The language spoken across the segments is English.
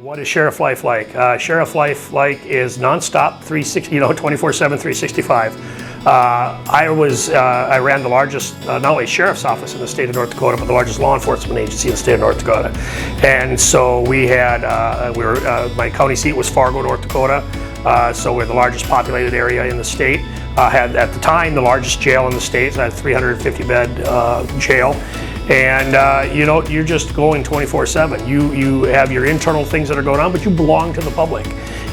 What is sheriff life like? Sheriff life like is nonstop, 360, 24/7, 365. I ran the largest, not only sheriff's office in the state of North Dakota, but the largest law enforcement agency in the state of North Dakota. And so we had, my county seat was Fargo, North Dakota. So we're the largest populated area in the state. Had at the time the largest jail in the state. So I had a 350 bed jail. And you're just going 24/7. You have your internal things that are going on, but you belong to the public.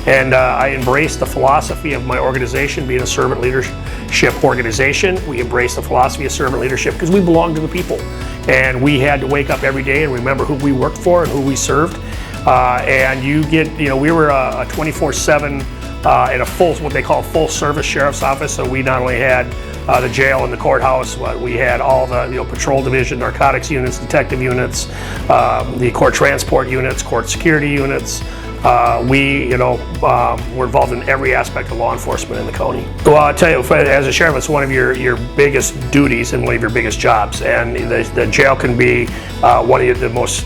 And I embraced the philosophy of my organization being a servant leadership organization. We embraced the philosophy of servant leadership because we belong to the people. And we had to wake up every day and remember who we worked for and who we served. And we were a 24/7 in a full, what they call full service sheriff's office. So we not only had the jail and the courthouse, but we had all the patrol division, narcotics units, detective units, the court transport units, court security units. We're involved in every aspect of law enforcement in the county. Well, I'll tell you, as a sheriff, it's one of your biggest duties and one of your biggest jobs. And the jail can be one of the most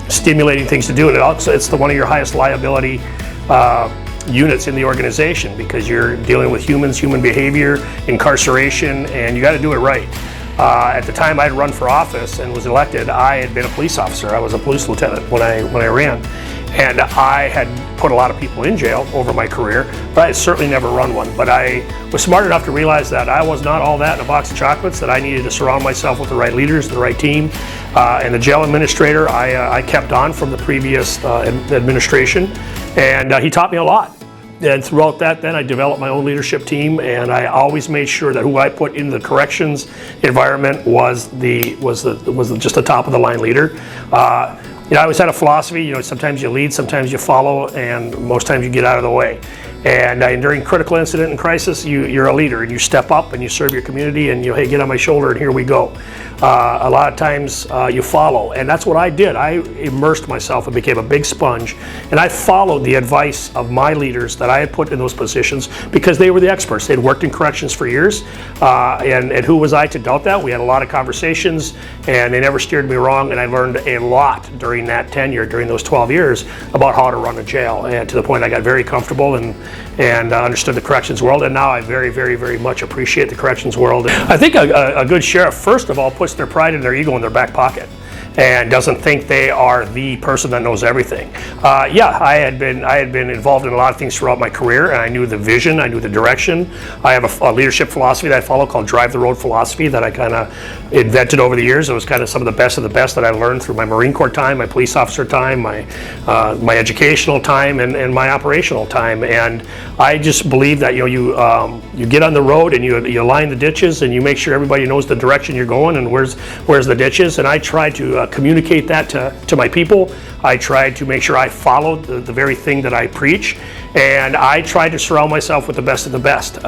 stimulating things to do. And it's one of your highest liability units in the organization because you're dealing with human behavior, incarceration, and you got to do it right. At the time I'd run for office and was elected, I had been a police officer. I was a police lieutenant when I ran. And I had put a lot of people in jail over my career, but I had certainly never run one. But I was smart enough to realize that I was not all that in a box of chocolates, that I needed to surround myself with the right leaders, the right team. And the jail administrator, I kept on from the previous administration, and he taught me a lot. And throughout that, then I developed my own leadership team, and I always made sure that who I put in the corrections environment was just the top of the line leader. I always had a philosophy, sometimes you lead, sometimes you follow, and most times you get out of the way. And during critical incident and crisis, you're a leader and you step up and you serve your community and hey, get on my shoulder and here we go. A lot of times you follow, and that's what I did. I immersed myself and became a big sponge, and I followed the advice of my leaders that I had put in those positions because they were the experts. They'd worked in corrections for years, and who was I to doubt that? We had a lot of conversations, and they never steered me wrong, and I learned a lot during that tenure, during those 12 years, about how to run a jail, and to the point I got very comfortable and understood the corrections world, and now I very, very, very much appreciate the corrections world. I think a good sheriff, first of all, puts their pride and their ego in their back pocket and doesn't think they are the person that knows everything. I had been involved in a lot of things throughout my career, and I knew the vision, I knew the direction. I have a leadership philosophy that I follow called Drive the Road philosophy that I kind of invented over the years. It was kind of some of the best that I learned through my Marine Corps time, my police officer time, my educational time, and my operational time. And I just believe that you get on the road and you line the ditches and you make sure everybody knows the direction you're going and where's the ditches. And I try to communicate that to my people. I tried to make sure I followed the very thing that I preach, and I tried to surround myself with the best of the best.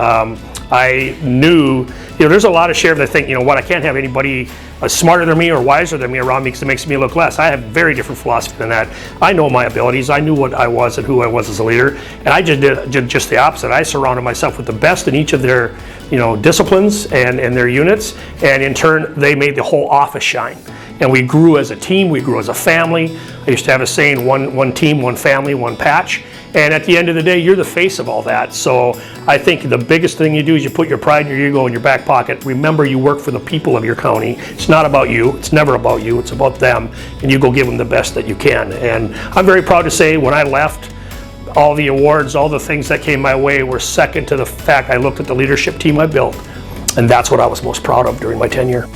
I knew, there's a lot of sheriffs that think, I can't have anybody smarter than me or wiser than me around me because it makes me look less. I have a very different philosophy than that. I know my abilities. I knew what I was and who I was as a leader, and I just did just the opposite. I surrounded myself with the best in each of their disciplines and their units, and in turn they made the whole office shine. And we grew as a team, we grew as a family. I used to have a saying, one team, one family, one patch. And at the end of the day, you're the face of all that. So I think the biggest thing you do is you put your pride and your ego in your back pocket. Remember, you work for the people of your county. It's not about you. It's never about you. It's about them. And you go give them the best that you can. And I'm very proud to say when I left, all the awards, all the things that came my way were second to the fact I looked at the leadership team I built. And that's what I was most proud of during my tenure.